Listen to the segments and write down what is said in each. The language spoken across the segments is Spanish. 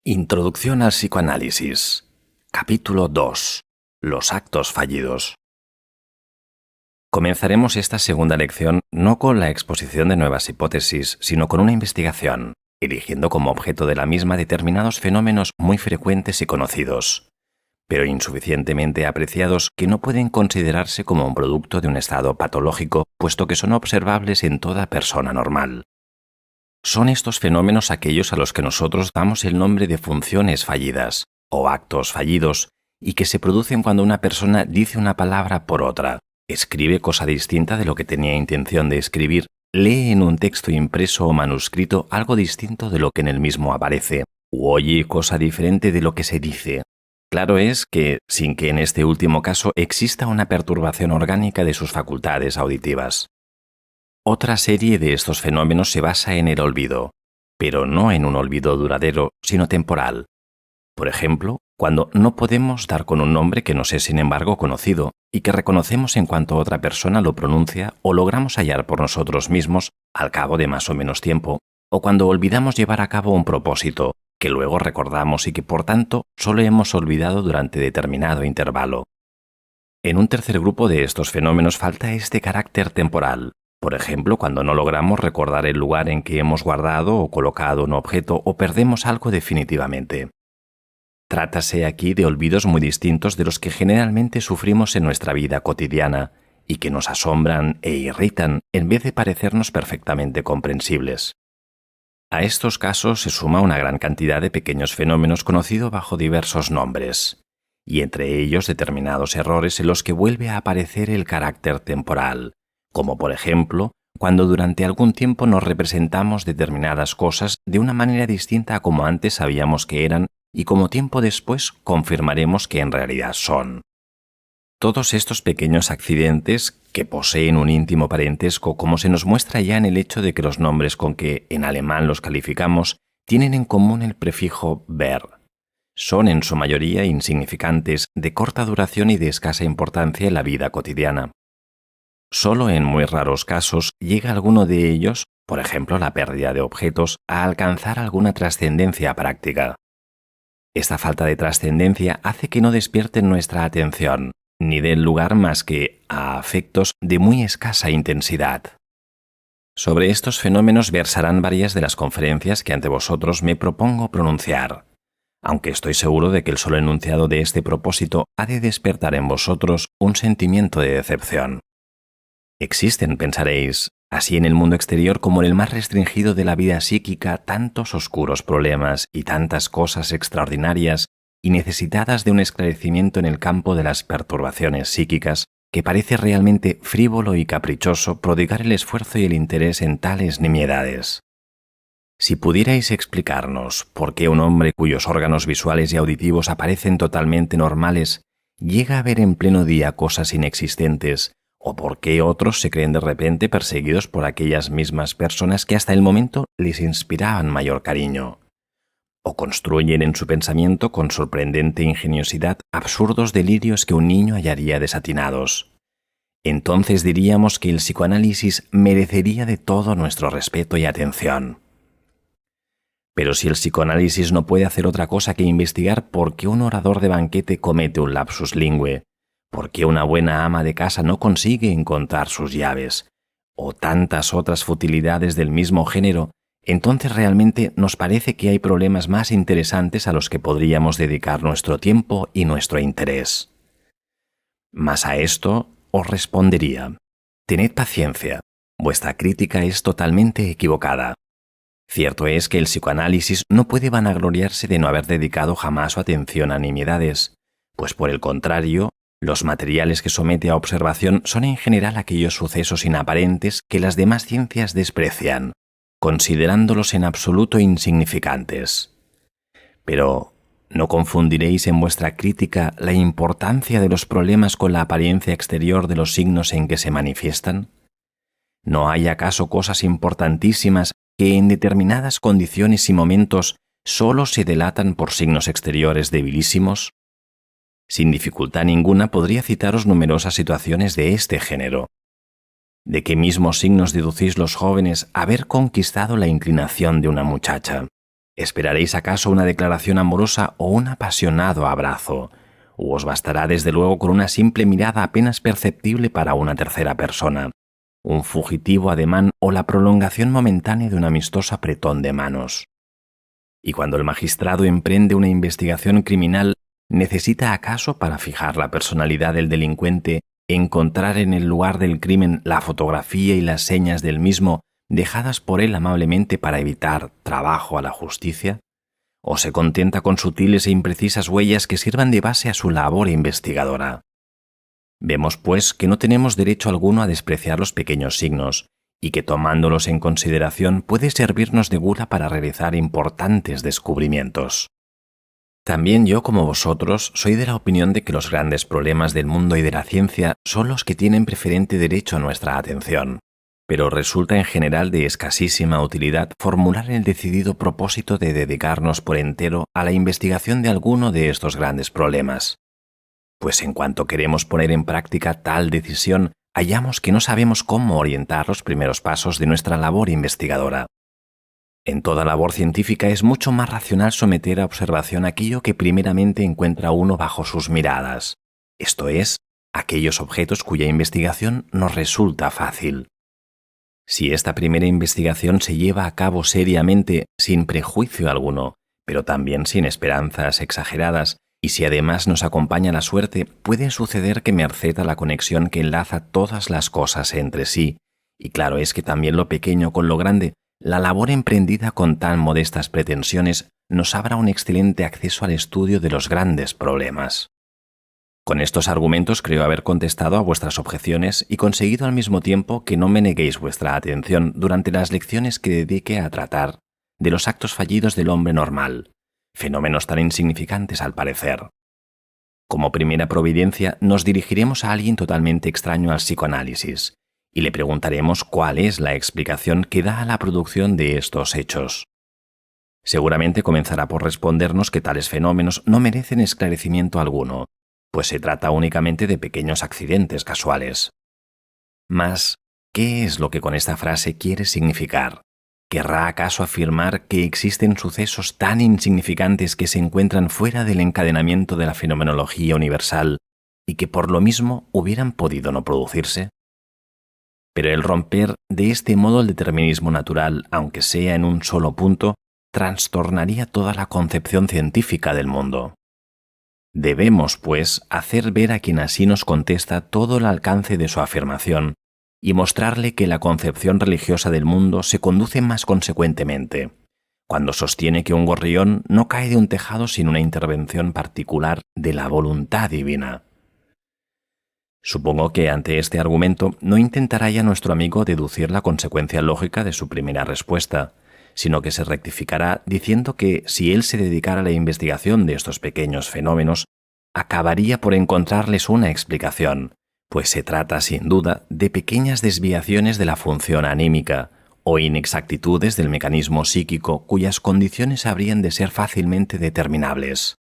Introducción al psicoanálisis. Capítulo 2. Los actos fallidos. Comenzaremos esta segunda lección no con la exposición de nuevas hipótesis, sino con una investigación, eligiendo como objeto de la misma determinados fenómenos muy frecuentes y conocidos, pero insuficientemente apreciados que no pueden considerarse como un producto de un estado patológico, puesto que son observables en toda persona normal. Son estos fenómenos aquellos a los que nosotros damos el nombre de funciones fallidas o actos fallidos y que se producen cuando una persona dice una palabra por otra, escribe cosa distinta de lo que tenía intención de escribir, lee en un texto impreso o manuscrito algo distinto de lo que en el mismo aparece, u oye cosa diferente de lo que se dice. Claro es que, sin que en este último caso exista una perturbación orgánica de sus facultades auditivas. Otra serie de estos fenómenos se basa en el olvido, pero no en un olvido duradero, sino temporal. Por ejemplo, cuando no podemos dar con un nombre que nos es sin embargo conocido y que reconocemos en cuanto otra persona lo pronuncia o logramos hallar por nosotros mismos al cabo de más o menos tiempo, o cuando olvidamos llevar a cabo un propósito que luego recordamos y que por tanto solo hemos olvidado durante determinado intervalo. En un tercer grupo de estos fenómenos falta este carácter temporal. Por ejemplo, cuando no logramos recordar el lugar en que hemos guardado o colocado un objeto o perdemos algo definitivamente. Trátase aquí de olvidos muy distintos de los que generalmente sufrimos en nuestra vida cotidiana y que nos asombran e irritan en vez de parecernos perfectamente comprensibles. A estos casos se suma una gran cantidad de pequeños fenómenos conocidos bajo diversos nombres, y entre ellos determinados errores en los que vuelve a aparecer el carácter temporal, como por ejemplo, cuando durante algún tiempo nos representamos determinadas cosas de una manera distinta a como antes sabíamos que eran y como tiempo después confirmaremos que en realidad son. Todos estos pequeños accidentes, que poseen un íntimo parentesco como se nos muestra ya en el hecho de que los nombres con que en alemán los calificamos tienen en común el prefijo ver. Son en su mayoría insignificantes, de corta duración y de escasa importancia en la vida cotidiana. Solo en muy raros casos llega alguno de ellos, por ejemplo la pérdida de objetos, a alcanzar alguna trascendencia práctica. Esta falta de trascendencia hace que no despierten nuestra atención, ni den lugar más que a afectos de muy escasa intensidad. Sobre estos fenómenos versarán varias de las conferencias que ante vosotros me propongo pronunciar, aunque estoy seguro de que el solo enunciado de este propósito ha de despertar en vosotros un sentimiento de decepción. Existen, pensaréis, así en el mundo exterior como en el más restringido de la vida psíquica, tantos oscuros problemas y tantas cosas extraordinarias y necesitadas de un esclarecimiento en el campo de las perturbaciones psíquicas, que parece realmente frívolo y caprichoso prodigar el esfuerzo y el interés en tales nimiedades. Si pudierais explicarnos por qué un hombre cuyos órganos visuales y auditivos aparecen totalmente normales llega a ver en pleno día cosas inexistentes, o por qué otros se creen de repente perseguidos por aquellas mismas personas que hasta el momento les inspiraban mayor cariño, o construyen en su pensamiento con sorprendente ingeniosidad absurdos delirios que un niño hallaría desatinados, entonces diríamos que el psicoanálisis merecería de todo nuestro respeto y atención. Pero si el psicoanálisis no puede hacer otra cosa que investigar por qué un orador de banquete comete un lapsus lingüe, por qué una buena ama de casa no consigue encontrar sus llaves, o tantas otras futilidades del mismo género, entonces realmente nos parece que hay problemas más interesantes a los que podríamos dedicar nuestro tiempo y nuestro interés. Mas a esto os respondería: tened paciencia, vuestra crítica es totalmente equivocada. Cierto es que el psicoanálisis no puede vanagloriarse de no haber dedicado jamás su atención a nimiedades, pues por el contrario, los materiales que somete a observación son en general aquellos sucesos inaparentes que las demás ciencias desprecian, considerándolos en absoluto insignificantes. Pero, ¿no confundiréis en vuestra crítica la importancia de los problemas con la apariencia exterior de los signos en que se manifiestan? ¿No hay acaso cosas importantísimas que en determinadas condiciones y momentos solo se delatan por signos exteriores debilísimos? Sin dificultad ninguna podría citaros numerosas situaciones de este género. ¿De qué mismos signos deducís los jóvenes haber conquistado la inclinación de una muchacha? ¿Esperaréis acaso una declaración amorosa o un apasionado abrazo? ¿O os bastará desde luego con una simple mirada apenas perceptible para una tercera persona, un fugitivo ademán o la prolongación momentánea de un amistoso apretón de manos? Y cuando el magistrado emprende una investigación criminal, ¿necesita acaso para fijar la personalidad del delincuente encontrar en el lugar del crimen la fotografía y las señas del mismo dejadas por él amablemente para evitar trabajo a la justicia? ¿O se contenta con sutiles e imprecisas huellas que sirvan de base a su labor investigadora? Vemos, pues, que no tenemos derecho alguno a despreciar los pequeños signos, y que tomándolos en consideración puede servirnos de gula para realizar importantes descubrimientos. También yo, como vosotros, soy de la opinión de que los grandes problemas del mundo y de la ciencia son los que tienen preferente derecho a nuestra atención, pero resulta en general de escasísima utilidad formular el decidido propósito de dedicarnos por entero a la investigación de alguno de estos grandes problemas. Pues en cuanto queremos poner en práctica tal decisión, hallamos que no sabemos cómo orientar los primeros pasos de nuestra labor investigadora. En toda labor científica es mucho más racional someter a observación aquello que primeramente encuentra uno bajo sus miradas, esto es, aquellos objetos cuya investigación nos resulta fácil. Si esta primera investigación se lleva a cabo seriamente, sin prejuicio alguno, pero también sin esperanzas exageradas, y si además nos acompaña la suerte, puede suceder que merced a la conexión que enlaza todas las cosas entre sí, y claro es que también lo pequeño con lo grande, la labor emprendida con tan modestas pretensiones nos abra un excelente acceso al estudio de los grandes problemas. Con estos argumentos creo haber contestado a vuestras objeciones y conseguido al mismo tiempo que no me neguéis vuestra atención durante las lecciones que dedique a tratar de los actos fallidos del hombre normal, fenómenos tan insignificantes al parecer. Como primera providencia, nos dirigiremos a alguien totalmente extraño al psicoanálisis y le preguntaremos cuál es la explicación que da a la producción de estos hechos. Seguramente comenzará por respondernos que tales fenómenos no merecen esclarecimiento alguno, pues se trata únicamente de pequeños accidentes casuales. Mas, ¿qué es lo que con esta frase quiere significar? ¿Querrá acaso afirmar que existen sucesos tan insignificantes que se encuentran fuera del encadenamiento de la fenomenología universal y que por lo mismo hubieran podido no producirse? Pero el romper de este modo el determinismo natural, aunque sea en un solo punto, trastornaría toda la concepción científica del mundo. Debemos, pues, hacer ver a quien así nos contesta todo el alcance de su afirmación y mostrarle que la concepción religiosa del mundo se conduce más consecuentemente, cuando sostiene que un gorrión no cae de un tejado sin una intervención particular de la voluntad divina. Supongo que ante este argumento no intentará ya nuestro amigo deducir la consecuencia lógica de su primera respuesta, sino que se rectificará diciendo que si él se dedicara a la investigación de estos pequeños fenómenos, acabaría por encontrarles una explicación, pues se trata sin duda de pequeñas desviaciones de la función anímica o inexactitudes del mecanismo psíquico cuyas condiciones habrían de ser fácilmente determinables.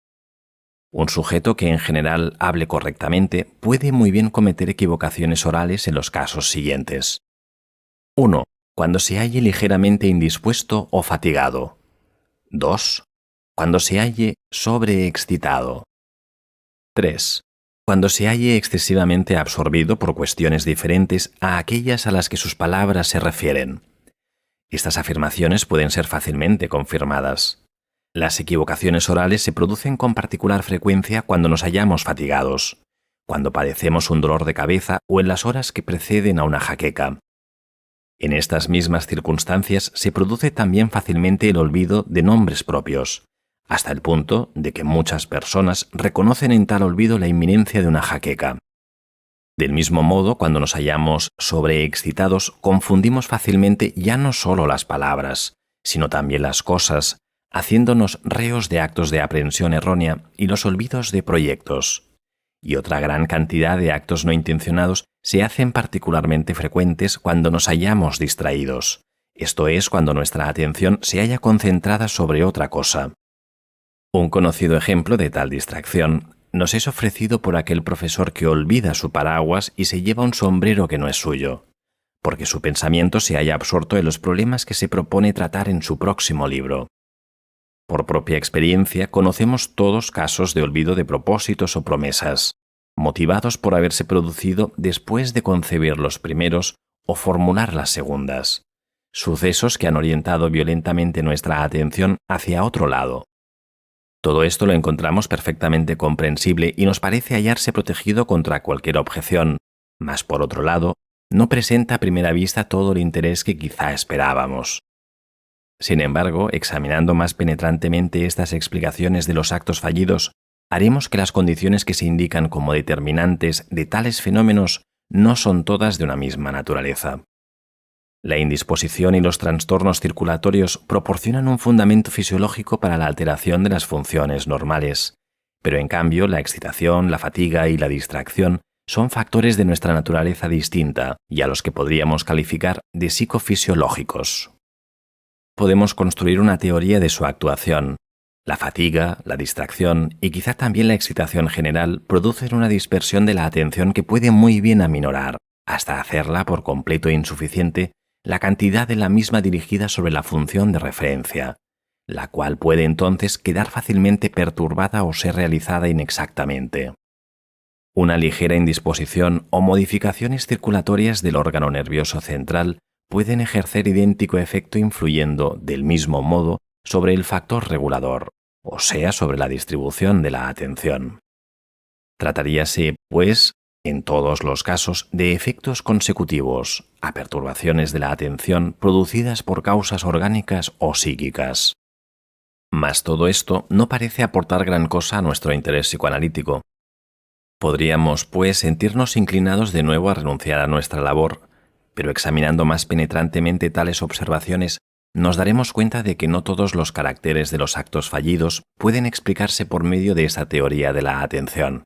Un sujeto que en general hable correctamente puede muy bien cometer equivocaciones orales en los casos siguientes. 1. Cuando se halle ligeramente indispuesto o fatigado. 2. Cuando se halle sobreexcitado. 3. Cuando se halle excesivamente absorbido por cuestiones diferentes a aquellas a las que sus palabras se refieren. Estas afirmaciones pueden ser fácilmente confirmadas. Las equivocaciones orales se producen con particular frecuencia cuando nos hallamos fatigados, cuando padecemos un dolor de cabeza o en las horas que preceden a una jaqueca. En estas mismas circunstancias se produce también fácilmente el olvido de nombres propios, hasta el punto de que muchas personas reconocen en tal olvido la inminencia de una jaqueca. Del mismo modo, cuando nos hallamos sobreexcitados, confundimos fácilmente ya no solo las palabras, sino también las cosas, haciéndonos reos de actos de aprehensión errónea y los olvidos de proyectos. Y otra gran cantidad de actos no intencionados se hacen particularmente frecuentes cuando nos hallamos distraídos, esto es, cuando nuestra atención se halla concentrada sobre otra cosa. Un conocido ejemplo de tal distracción nos es ofrecido por aquel profesor que olvida su paraguas y se lleva un sombrero que no es suyo, porque su pensamiento se halla absorto en los problemas que se propone tratar en su próximo libro. Por propia experiencia, conocemos todos casos de olvido de propósitos o promesas, motivados por haberse producido después de concebir los primeros o formular las segundas. Sucesos que han orientado violentamente nuestra atención hacia otro lado. Todo esto lo encontramos perfectamente comprensible y nos parece hallarse protegido contra cualquier objeción, mas por otro lado, no presenta a primera vista todo el interés que quizá esperábamos. Sin embargo, examinando más penetrantemente estas explicaciones de los actos fallidos, haremos que las condiciones que se indican como determinantes de tales fenómenos no son todas de una misma naturaleza. La indisposición y los trastornos circulatorios proporcionan un fundamento fisiológico para la alteración de las funciones normales, pero en cambio la excitación, la fatiga y la distracción son factores de nuestra naturaleza distinta y a los que podríamos calificar de psicofisiológicos. Podemos construir una teoría de su actuación. La fatiga, la distracción y quizá también la excitación general producen una dispersión de la atención que puede muy bien aminorar, hasta hacerla por completo insuficiente, la cantidad de la misma dirigida sobre la función de referencia, la cual puede entonces quedar fácilmente perturbada o ser realizada inexactamente. Una ligera indisposición o modificaciones circulatorias del órgano nervioso central pueden ejercer idéntico efecto influyendo, del mismo modo, sobre el factor regulador, o sea, sobre la distribución de la atención. Trataríase, pues, en todos los casos, de efectos consecutivos a perturbaciones de la atención producidas por causas orgánicas o psíquicas. Mas todo esto no parece aportar gran cosa a nuestro interés psicoanalítico. Podríamos, pues, sentirnos inclinados de nuevo a renunciar a nuestra labor, pero examinando más penetrantemente tales observaciones, nos daremos cuenta de que no todos los caracteres de los actos fallidos pueden explicarse por medio de esta teoría de la atención.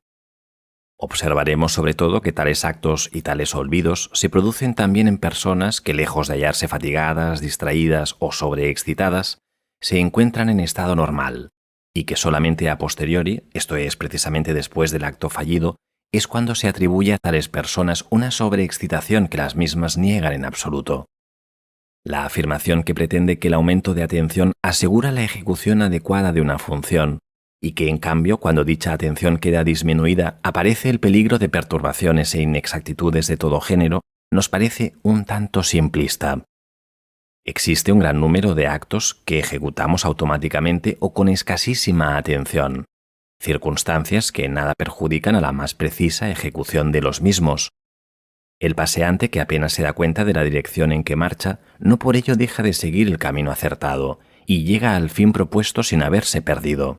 Observaremos sobre todo que tales actos y tales olvidos se producen también en personas que, lejos de hallarse fatigadas, distraídas o sobreexcitadas, se encuentran en estado normal, y que solamente a posteriori, esto es precisamente después del acto fallido, es cuando se atribuye a tales personas una sobreexcitación que las mismas niegan en absoluto. La afirmación que pretende que el aumento de atención asegura la ejecución adecuada de una función, y que en cambio cuando dicha atención queda disminuida aparece el peligro de perturbaciones e inexactitudes de todo género, nos parece un tanto simplista. Existe un gran número de actos que ejecutamos automáticamente o con escasísima atención, circunstancias que en nada perjudican a la más precisa ejecución de los mismos. El paseante que apenas se da cuenta de la dirección en que marcha, no por ello deja de seguir el camino acertado y llega al fin propuesto sin haberse perdido.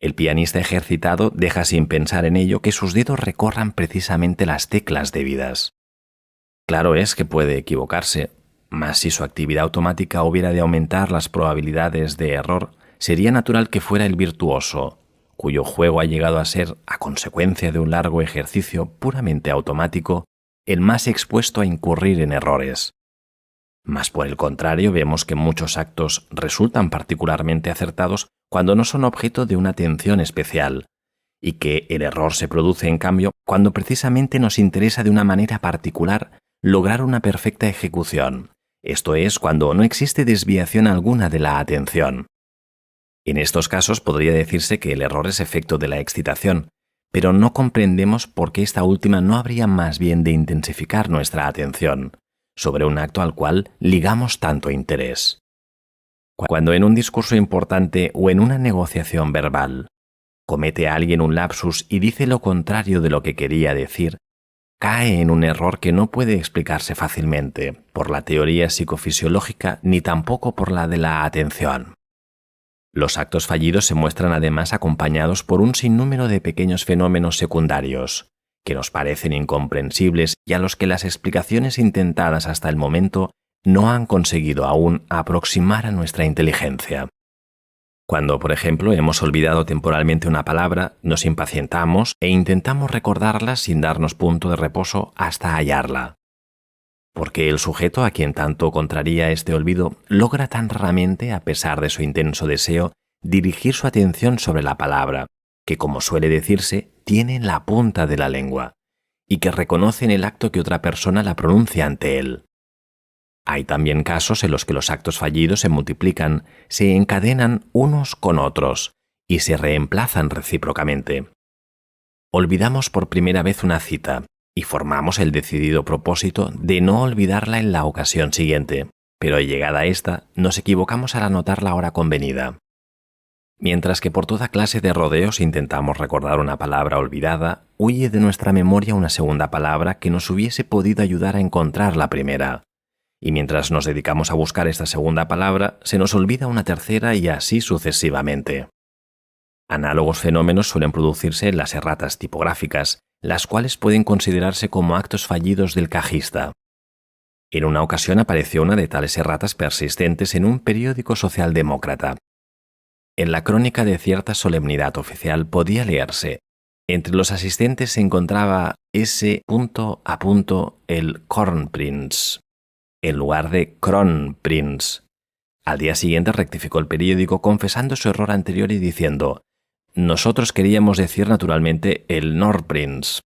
El pianista ejercitado deja sin pensar en ello que sus dedos recorran precisamente las teclas debidas. Claro es que puede equivocarse, mas si su actividad automática hubiera de aumentar las probabilidades de error, sería natural que fuera el virtuoso, cuyo juego ha llegado a ser, a consecuencia de un largo ejercicio puramente automático, el más expuesto a incurrir en errores. Mas por el contrario, vemos que muchos actos resultan particularmente acertados cuando no son objeto de una atención especial, y que el error se produce en cambio cuando precisamente nos interesa de una manera particular lograr una perfecta ejecución, esto es, cuando no existe desviación alguna de la atención. En estos casos podría decirse que el error es efecto de la excitación, pero no comprendemos por qué esta última no habría más bien de intensificar nuestra atención sobre un acto al cual ligamos tanto interés. Cuando en un discurso importante o en una negociación verbal comete alguien un lapsus y dice lo contrario de lo que quería decir, cae en un error que no puede explicarse fácilmente por la teoría psicofisiológica ni tampoco por la de la atención. Los actos fallidos se muestran además acompañados por un sinnúmero de pequeños fenómenos secundarios, que nos parecen incomprensibles y a los que las explicaciones intentadas hasta el momento no han conseguido aún aproximar a nuestra inteligencia. Cuando, por ejemplo, hemos olvidado temporalmente una palabra, nos impacientamos e intentamos recordarla sin darnos punto de reposo hasta hallarla. Porque el sujeto a quien tanto contraría este olvido logra tan raramente, a pesar de su intenso deseo, dirigir su atención sobre la palabra, que, como suele decirse, tiene en la punta de la lengua, y que reconoce en el acto que otra persona la pronuncia ante él. Hay también casos en los que los actos fallidos se multiplican, se encadenan unos con otros y se reemplazan recíprocamente. Olvidamos por primera vez una cita y formamos el decidido propósito de no olvidarla en la ocasión siguiente, pero llegada a esta, nos equivocamos al anotar la hora convenida. Mientras que por toda clase de rodeos intentamos recordar una palabra olvidada, huye de nuestra memoria una segunda palabra que nos hubiese podido ayudar a encontrar la primera. Y mientras nos dedicamos a buscar esta segunda palabra, se nos olvida una tercera y así sucesivamente. Análogos fenómenos suelen producirse en las erratas tipográficas, las cuales pueden considerarse como actos fallidos del cajista. En una ocasión apareció una de tales erratas persistentes en un periódico socialdemócrata. En la crónica de cierta solemnidad oficial podía leerse: entre los asistentes se encontraba S. el Kronprinz, en lugar de Kronprinz. Al día siguiente rectificó el periódico confesando su error anterior y diciendo: nosotros queríamos decir naturalmente el Nordprinz.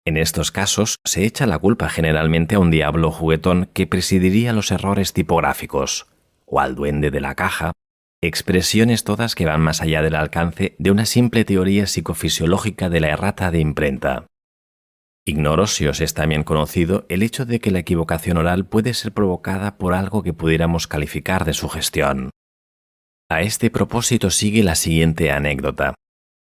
En estos casos se echa la culpa generalmente a un diablo juguetón que presidiría los errores tipográficos, o al duende de la caja, expresiones todas que van más allá del alcance de una simple teoría psicofisiológica de la errata de imprenta. Ignoro si os es también conocido el hecho de que la equivocación oral puede ser provocada por algo que pudiéramos calificar de sugestión. A este propósito sigue la siguiente anécdota.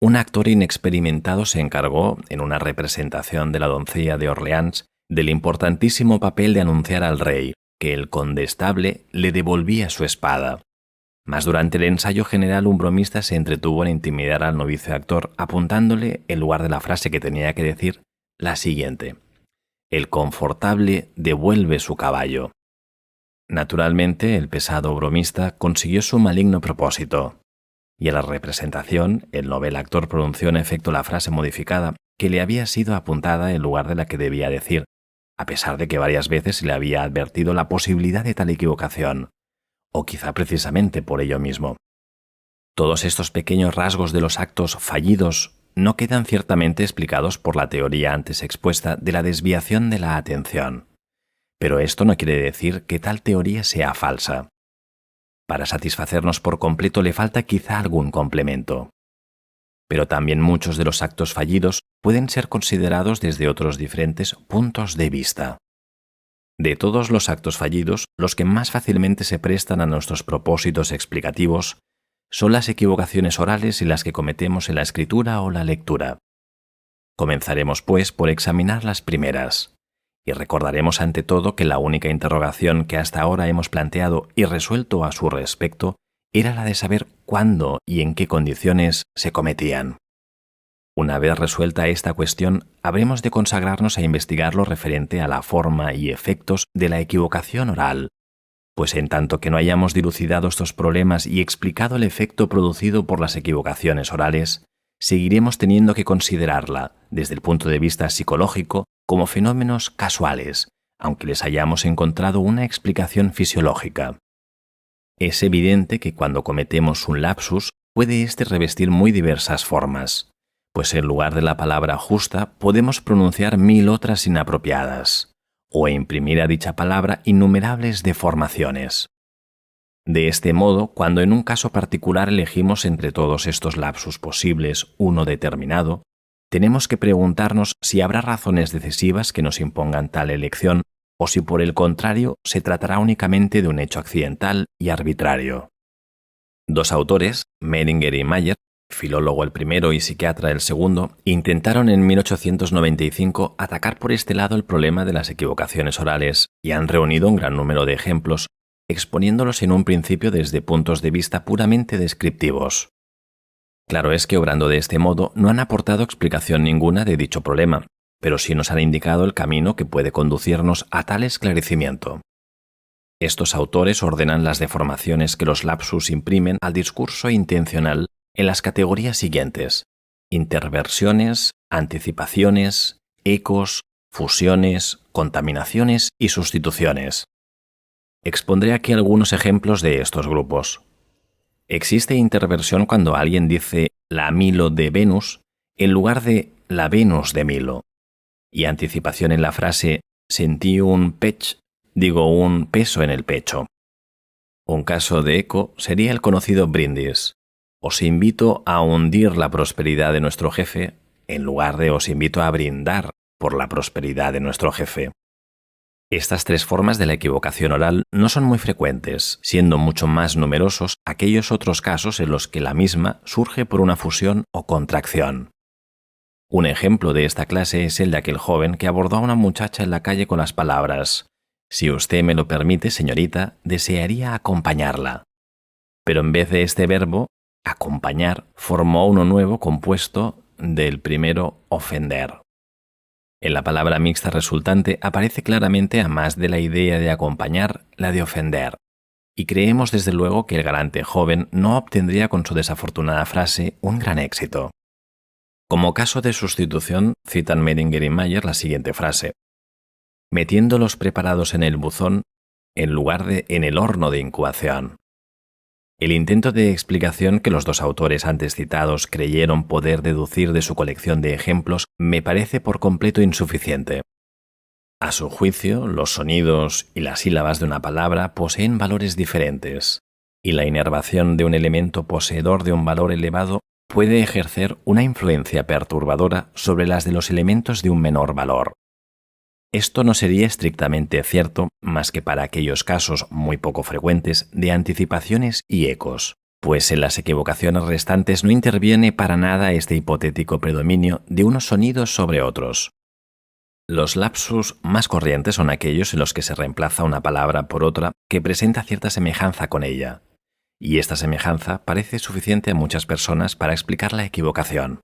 Un actor inexperimentado se encargó, en una representación de la doncella de Orleans, del importantísimo papel de anunciar al rey que el condestable le devolvía su espada. Mas durante el ensayo general un bromista se entretuvo en intimidar al novicio actor apuntándole, en lugar de la frase que tenía que decir, la siguiente: el confortable devuelve su caballo. Naturalmente, el pesado bromista consiguió su maligno propósito, y en la representación, el novel actor pronunció en efecto la frase modificada que le había sido apuntada en lugar de la que debía decir, a pesar de que varias veces se le había advertido la posibilidad de tal equivocación, o quizá precisamente por ello mismo. Todos estos pequeños rasgos de los actos fallidos no quedan ciertamente explicados por la teoría antes expuesta de la desviación de la atención. Pero esto no quiere decir que tal teoría sea falsa. Para satisfacernos por completo le falta quizá algún complemento. Pero también muchos de los actos fallidos pueden ser considerados desde otros diferentes puntos de vista. De todos los actos fallidos, los que más fácilmente se prestan a nuestros propósitos explicativos son las equivocaciones orales y las que cometemos en la escritura o la lectura. Comenzaremos, pues, por examinar las primeras, y recordaremos ante todo que la única interrogación que hasta ahora hemos planteado y resuelto a su respecto era la de saber cuándo y en qué condiciones se cometían. Una vez resuelta esta cuestión, habremos de consagrarnos a investigar lo referente a la forma y efectos de la equivocación oral, pues en tanto que no hayamos dilucidado estos problemas y explicado el efecto producido por las equivocaciones orales, seguiremos teniendo que considerarla, desde el punto de vista psicológico, como fenómenos casuales, aunque les hayamos encontrado una explicación fisiológica. Es evidente que cuando cometemos un lapsus, puede éste revestir muy diversas formas, pues en lugar de la palabra justa podemos pronunciar 1000 otras inapropiadas, o imprimir a dicha palabra innumerables deformaciones. De este modo, cuando en un caso particular elegimos entre todos estos lapsus posibles uno determinado, tenemos que preguntarnos si habrá razones decisivas que nos impongan tal elección o si por el contrario se tratará únicamente de un hecho accidental y arbitrario. Dos autores, Meringer y Mayer, filólogo el primero y psiquiatra el segundo, intentaron en 1895 atacar por este lado el problema de las equivocaciones orales y han reunido un gran número de ejemplos, exponiéndolos en un principio desde puntos de vista puramente descriptivos. Claro es que obrando de este modo no han aportado explicación ninguna de dicho problema, pero sí nos han indicado el camino que puede conducirnos a tal esclarecimiento. Estos autores ordenan las deformaciones que los lapsus imprimen al discurso intencional en las categorías siguientes: interversiones, anticipaciones, ecos, fusiones, contaminaciones y sustituciones. Expondré aquí algunos ejemplos de estos grupos. Existe interversión cuando alguien dice la Milo de Venus en lugar de la Venus de Milo, y anticipación en la frase sentí un pech un peso en el pecho. Un caso de eco sería el conocido brindis. Os invito a hundir la prosperidad de nuestro jefe en lugar de os invito a brindar por la prosperidad de nuestro jefe. Estas tres formas de la equivocación oral no son muy frecuentes, siendo mucho más numerosos aquellos otros casos en los que la misma surge por una fusión o contracción. Un ejemplo de esta clase es el de aquel joven que abordó a una muchacha en la calle con las palabras: «Si usted me lo permite, señorita, desearía acompañarla». Pero en vez de este verbo, acompañar, formó uno nuevo compuesto del primero, ofender. En la palabra mixta resultante aparece claramente, a más de la idea de acompañar, la de ofender. Y creemos desde luego que el galante joven no obtendría con su desafortunada frase un gran éxito. Como caso de sustitución, citan Medinger y Mayer la siguiente frase: «Metiendo los preparados en el buzón en lugar de en el horno de incubación». El intento de explicación que los dos autores antes citados creyeron poder deducir de su colección de ejemplos me parece por completo insuficiente. A su juicio, los sonidos y las sílabas de una palabra poseen valores diferentes, y la inervación de un elemento poseedor de un valor elevado puede ejercer una influencia perturbadora sobre las de los elementos de un menor valor. Esto no sería estrictamente cierto más que para aquellos casos muy poco frecuentes de anticipaciones y ecos, pues en las equivocaciones restantes no interviene para nada este hipotético predominio de unos sonidos sobre otros. Los lapsus más corrientes son aquellos en los que se reemplaza una palabra por otra que presenta cierta semejanza con ella, y esta semejanza parece suficiente a muchas personas para explicar la equivocación.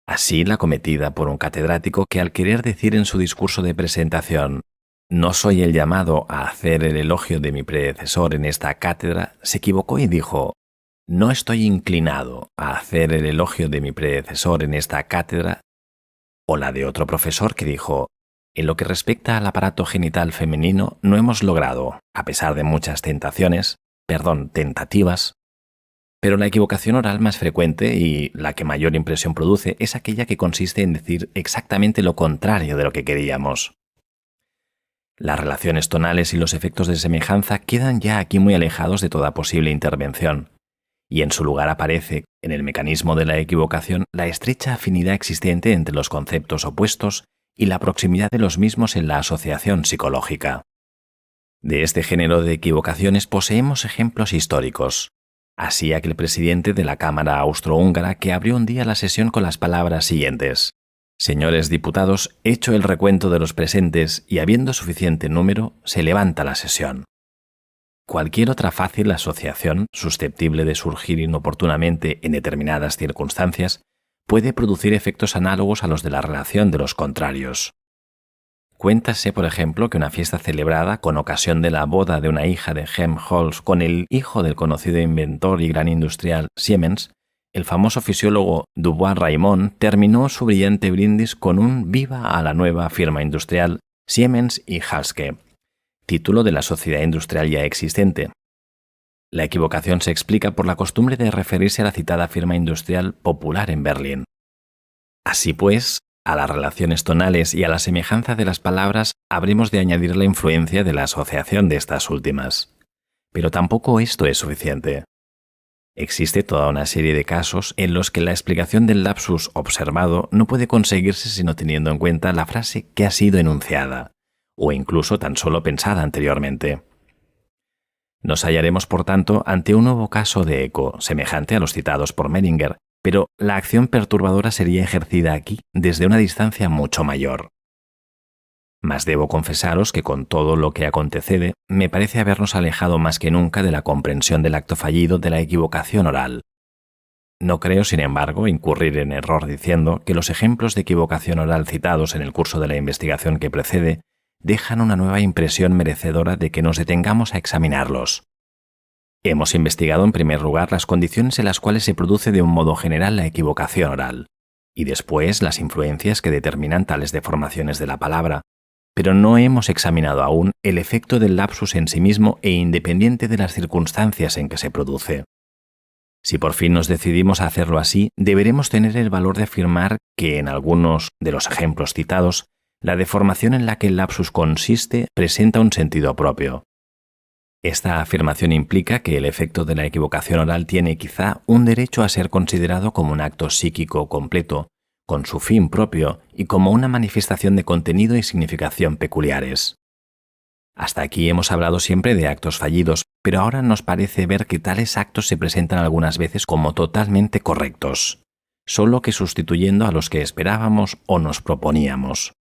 Así la cometida por un catedrático que, al querer decir en su discurso de presentación «No soy el llamado a hacer el elogio de mi predecesor en esta cátedra», se equivocó y dijo «No estoy inclinado a hacer el elogio de mi predecesor en esta cátedra», o la de otro profesor que dijo «En lo que respecta al aparato genital femenino no hemos logrado, a pesar de muchas tentativas, pero la equivocación oral más frecuente y la que mayor impresión produce es aquella que consiste en decir exactamente lo contrario de lo que queríamos». Las relaciones tonales y los efectos de semejanza quedan ya aquí muy alejados de toda posible intervención, y en su lugar aparece, en el mecanismo de la equivocación, la estrecha afinidad existente entre los conceptos opuestos y la proximidad de los mismos en la asociación psicológica. De este género de equivocaciones poseemos ejemplos históricos. Así aquel presidente de la Cámara Austrohúngara que abrió un día la sesión con las palabras siguientes: «Señores diputados, hecho el recuento de los presentes y habiendo suficiente número, se levanta la sesión». Cualquier otra fácil asociación, susceptible de surgir inoportunamente en determinadas circunstancias, puede producir efectos análogos a los de la relación de los contrarios. Cuéntase, por ejemplo, que una fiesta celebrada con ocasión de la boda de una hija de Helmholtz con el hijo del conocido inventor y gran industrial Siemens, el famoso fisiólogo Dubois-Reymond terminó su brillante brindis con un «Viva a la nueva firma industrial Siemens y Halske», título de la sociedad industrial ya existente. La equivocación se explica por la costumbre de referirse a la citada firma industrial popular en Berlín. Así pues, a las relaciones tonales y a la semejanza de las palabras habremos de añadir la influencia de la asociación de estas últimas. Pero tampoco esto es suficiente. Existe toda una serie de casos en los que la explicación del lapsus observado no puede conseguirse sino teniendo en cuenta la frase que ha sido enunciada, o incluso tan solo pensada anteriormente. Nos hallaremos, por tanto, ante un nuevo caso de eco, semejante a los citados por Medinger, pero la acción perturbadora sería ejercida aquí desde una distancia mucho mayor. Mas debo confesaros que con todo lo que acontecede, me parece habernos alejado más que nunca de la comprensión del acto fallido de la equivocación oral. No creo, sin embargo, incurrir en error diciendo que los ejemplos de equivocación oral citados en el curso de la investigación que precede dejan una nueva impresión merecedora de que nos detengamos a examinarlos. Hemos investigado en primer lugar las condiciones en las cuales se produce de un modo general la equivocación oral, y después las influencias que determinan tales deformaciones de la palabra, pero no hemos examinado aún el efecto del lapsus en sí mismo e independiente de las circunstancias en que se produce. Si por fin nos decidimos a hacerlo así, deberemos tener el valor de afirmar que en algunos de los ejemplos citados, la deformación en la que el lapsus consiste presenta un sentido propio. Esta afirmación implica que el efecto de la equivocación oral tiene quizá un derecho a ser considerado como un acto psíquico completo, con su fin propio y como una manifestación de contenido y significación peculiares. Hasta aquí hemos hablado siempre de actos fallidos, pero ahora nos parece ver que tales actos se presentan algunas veces como totalmente correctos, solo que sustituyendo a los que esperábamos o nos proponíamos.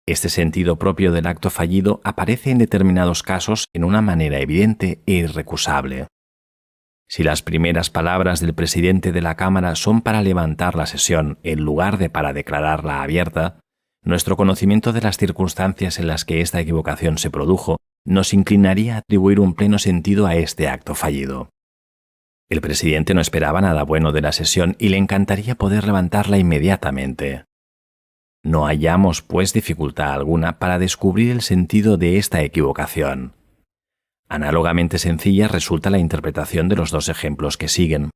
Este sentido propio del acto fallido aparece en determinados casos en una manera evidente e irrecusable. Si las primeras palabras del presidente de la Cámara son para levantar la sesión en lugar de para declararla abierta, nuestro conocimiento de las circunstancias en las que esta equivocación se produjo nos inclinaría a atribuir un pleno sentido a este acto fallido. El presidente no esperaba nada bueno de la sesión y le encantaría poder levantarla inmediatamente. No hallamos, pues, dificultad alguna para descubrir el sentido de esta equivocación. Análogamente sencilla resulta la interpretación de los dos ejemplos que siguen.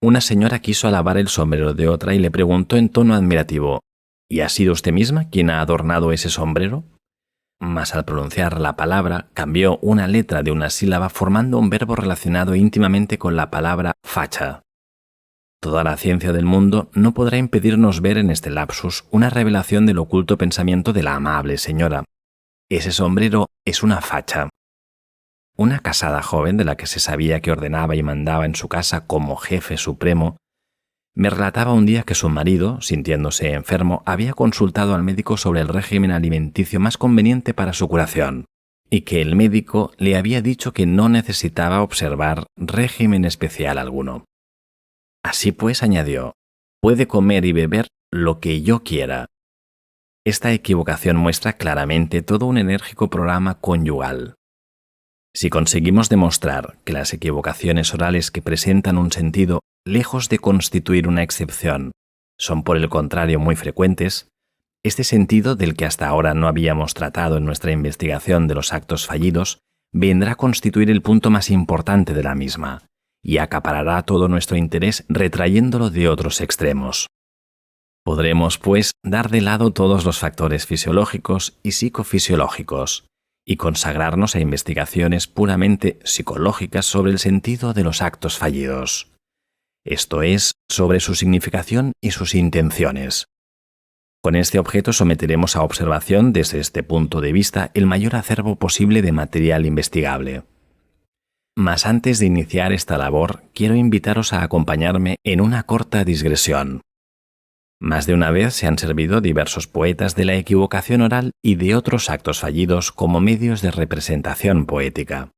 Una señora quiso alabar el sombrero de otra y le preguntó en tono admirativo: ¿Y ha sido usted misma quien ha adornado ese sombrero? Mas al pronunciar la palabra, cambió una letra de una sílaba formando un verbo relacionado íntimamente con la palabra facha. Toda la ciencia del mundo no podrá impedirnos ver en este lapsus una revelación del oculto pensamiento de la amable señora. Ese sombrero es una facha. Una casada joven de la que se sabía que ordenaba y mandaba en su casa como jefe supremo, me relataba un día que su marido, sintiéndose enfermo, había consultado al médico sobre el régimen alimenticio más conveniente para su curación, y que el médico le había dicho que no necesitaba observar régimen especial alguno. Así pues, añadió, puede comer y beber lo que yo quiera. Esta equivocación muestra claramente todo un enérgico programa conyugal. Si conseguimos demostrar que las equivocaciones orales que presentan un sentido, lejos de constituir una excepción, son por el contrario muy frecuentes, este sentido del que hasta ahora no habíamos tratado en nuestra investigación de los actos fallidos, vendrá a constituir el punto más importante de la misma, y acaparará todo nuestro interés retrayéndolo de otros extremos. Podremos, pues, dar de lado todos los factores fisiológicos y psicofisiológicos, y consagrarnos a investigaciones puramente psicológicas sobre el sentido de los actos fallidos, esto es, sobre su significación y sus intenciones. Con este objeto someteremos a observación desde este punto de vista el mayor acervo posible de material investigable. Mas antes de iniciar esta labor, quiero invitaros a acompañarme en una corta digresión. Más de una vez se han servido diversos poetas de la equivocación oral y de otros actos fallidos como medios de representación poética.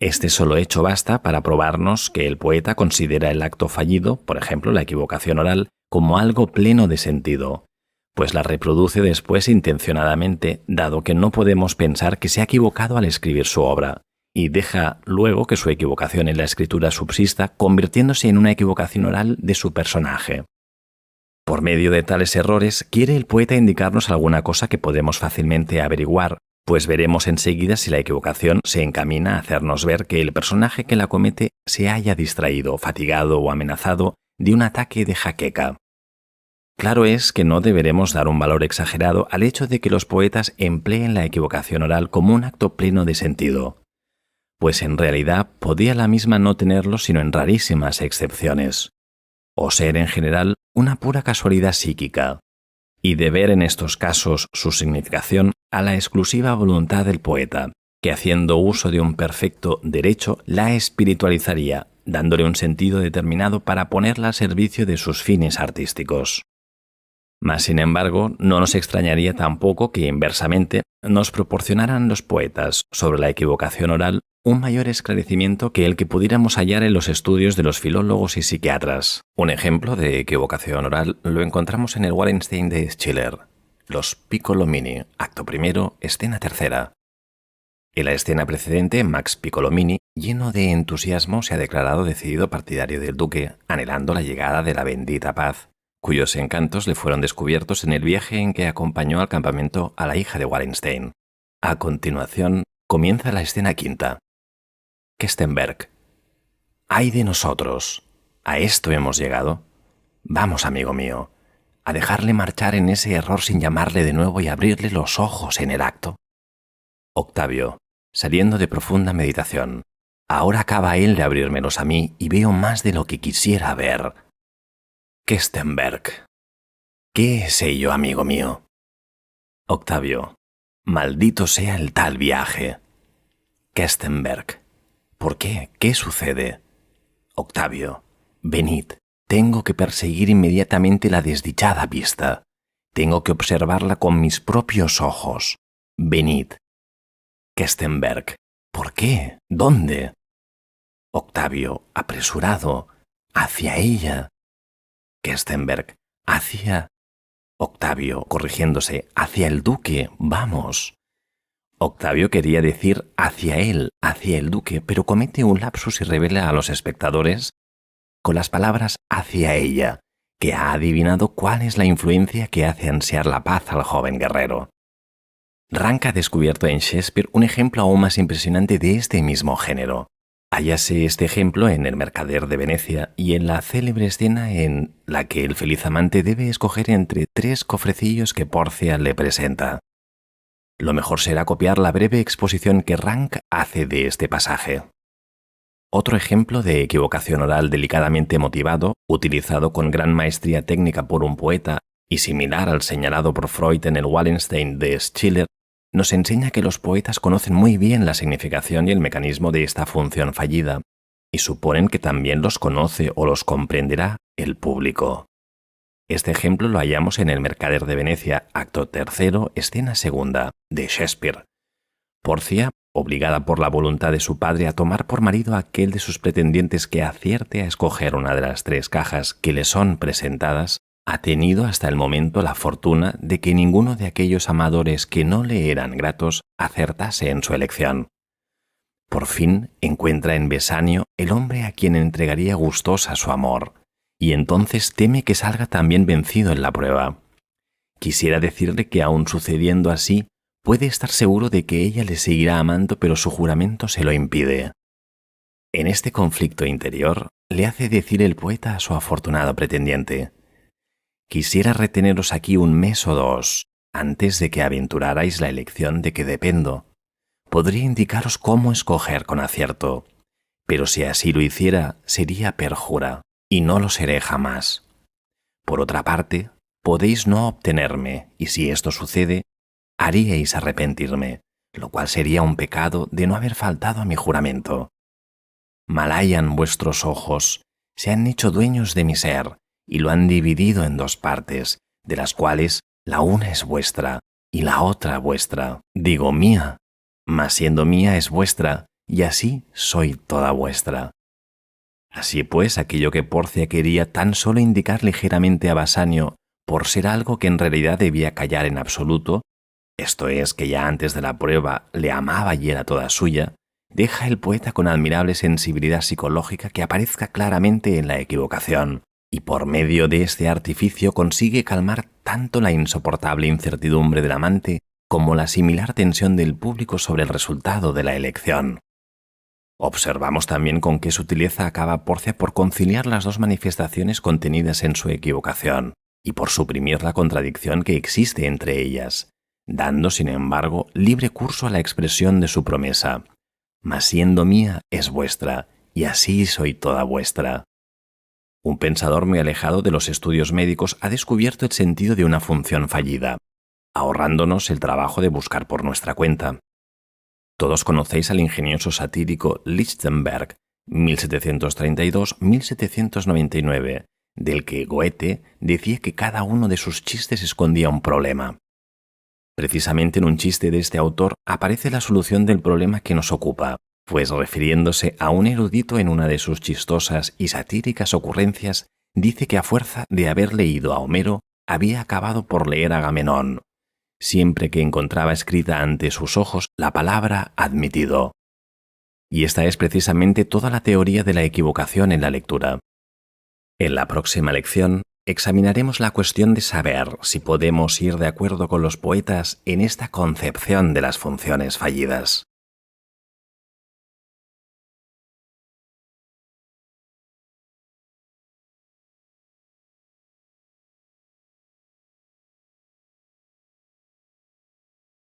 Este solo hecho basta para probarnos que el poeta considera el acto fallido, por ejemplo la equivocación oral, como algo pleno de sentido, pues la reproduce después intencionadamente, dado que no podemos pensar que se ha equivocado al escribir su obra, y deja luego que su equivocación en la escritura subsista, convirtiéndose en una equivocación oral de su personaje. Por medio de tales errores, quiere el poeta indicarnos alguna cosa que podemos fácilmente averiguar, pues veremos enseguida si la equivocación se encamina a hacernos ver que el personaje que la comete se haya distraído, fatigado o amenazado de un ataque de jaqueca. Claro es que no deberemos dar un valor exagerado al hecho de que los poetas empleen la equivocación oral como un acto pleno de sentido, pues en realidad podía la misma no tenerlo sino en rarísimas excepciones, o ser en general una pura casualidad psíquica, y deber en estos casos su significación a la exclusiva voluntad del poeta, que haciendo uso de un perfecto derecho la espiritualizaría, dándole un sentido determinado para ponerla al servicio de sus fines artísticos. Mas, sin embargo, no nos extrañaría tampoco que inversamente nos proporcionaran los poetas sobre la equivocación oral un mayor esclarecimiento que el que pudiéramos hallar en los estudios de los filólogos y psiquiatras. Un ejemplo de equivocación oral lo encontramos en el Wallenstein de Schiller, Los Piccolomini, acto primero, escena tercera. En la escena precedente, Max Piccolomini, lleno de entusiasmo, se ha declarado decidido partidario del duque, anhelando la llegada de la bendita paz, cuyos encantos le fueron descubiertos en el viaje en que acompañó al campamento a la hija de Wallenstein. A continuación, comienza la escena quinta. Kestenberg. ¡Ay de nosotros! ¿A esto hemos llegado? Vamos, amigo mío. a dejarle marchar en ese error sin llamarle de nuevo y abrirle los ojos en el acto? Octavio, saliendo de profunda meditación. Ahora acaba él de abrírmelos a mí y veo más de lo que quisiera ver. Kestenberg. ¿Qué es ello, amigo mío? Octavio. Maldito sea el tal viaje. Kestenberg. ¿Por qué? ¿Qué sucede? Octavio. Venid. Tengo que perseguir inmediatamente la desdichada vista. Tengo que observarla con mis propios ojos. Venid. Kestenberg. ¿Por qué? ¿Dónde? Octavio, apresurado. Hacia ella. Kestenberg. Hacia... Octavio, corrigiéndose. Hacia el duque. Vamos. Octavio quería decir hacia él, hacia el duque, pero comete un lapsus y revela a los espectadores con las palabras hacia ella, que ha adivinado cuál es la influencia que hace ansiar la paz al joven guerrero. Rank ha descubierto en Shakespeare un ejemplo aún más impresionante de este mismo género. Hállase este ejemplo en El mercader de Venecia y en la célebre escena en la que el feliz amante debe escoger entre 3 cofrecillos que Porcia le presenta. Lo mejor será copiar la breve exposición que Rank hace de este pasaje. Otro ejemplo de equivocación oral delicadamente motivado, utilizado con gran maestría técnica por un poeta y similar al señalado por Freud en el Wallenstein de Schiller, nos enseña que los poetas conocen muy bien la significación y el mecanismo de esta función fallida, y suponen que también los conoce o los comprenderá el público. Este ejemplo lo hallamos en El mercader de Venecia, acto 3, escena 2, de Shakespeare. Porcia, obligada por la voluntad de su padre a tomar por marido a aquel de sus pretendientes que acierte a escoger una de las 3 cajas que le son presentadas, ha tenido hasta el momento la fortuna de que ninguno de aquellos amadores que no le eran gratos acertase en su elección. Por fin encuentra en Besanio el hombre a quien entregaría gustosa su amor, y entonces teme que salga también vencido en la prueba. Quisiera decirle que aun sucediendo así, puede estar seguro de que ella le seguirá amando, pero su juramento se lo impide. En este conflicto interior le hace decir el poeta a su afortunado pretendiente: quisiera reteneros aquí 1 mes o 2, antes de que aventurarais la elección de que dependo. Podría indicaros cómo escoger con acierto, pero si así lo hiciera, sería perjura, y no lo seré jamás. Por otra parte, podéis no obtenerme, y si esto sucede, haríais arrepentirme, lo cual sería un pecado de no haber faltado a mi juramento. Mal hayan vuestros ojos, se han hecho dueños de mi ser, y lo han dividido en 2 partes, de las cuales la una es vuestra, y la otra vuestra. Digo mía, mas siendo mía es vuestra, y así soy toda vuestra. Así pues, aquello que Porcia quería tan solo indicar ligeramente a Basanio, por ser algo que en realidad debía callar en absoluto, esto es, que ya antes de la prueba le amaba y era toda suya, deja el poeta con admirable sensibilidad psicológica que aparezca claramente en la equivocación, y por medio de este artificio consigue calmar tanto la insoportable incertidumbre del amante como la similar tensión del público sobre el resultado de la elección. Observamos también con qué sutileza acaba Porcia por conciliar las 2 manifestaciones contenidas en su equivocación y por suprimir la contradicción que existe entre ellas, dando, sin embargo, libre curso a la expresión de su promesa: mas siendo mía es vuestra, y así soy toda vuestra. Un pensador muy alejado de los estudios médicos ha descubierto el sentido de una función fallida, ahorrándonos el trabajo de buscar por nuestra cuenta. Todos conocéis al ingenioso satírico Lichtenberg, 1732-1799, del que Goethe decía que cada uno de sus chistes escondía un problema. Precisamente en un chiste de este autor aparece la solución del problema que nos ocupa, pues refiriéndose a un erudito en una de sus chistosas y satíricas ocurrencias, dice que a fuerza de haber leído a Homero, había acabado por leer a Agamenón, siempre que encontraba escrita ante sus ojos la palabra admitido. Y esta es precisamente toda la teoría de la equivocación en la lectura. En la próxima lección examinaremos la cuestión de saber si podemos ir de acuerdo con los poetas en esta concepción de las funciones fallidas.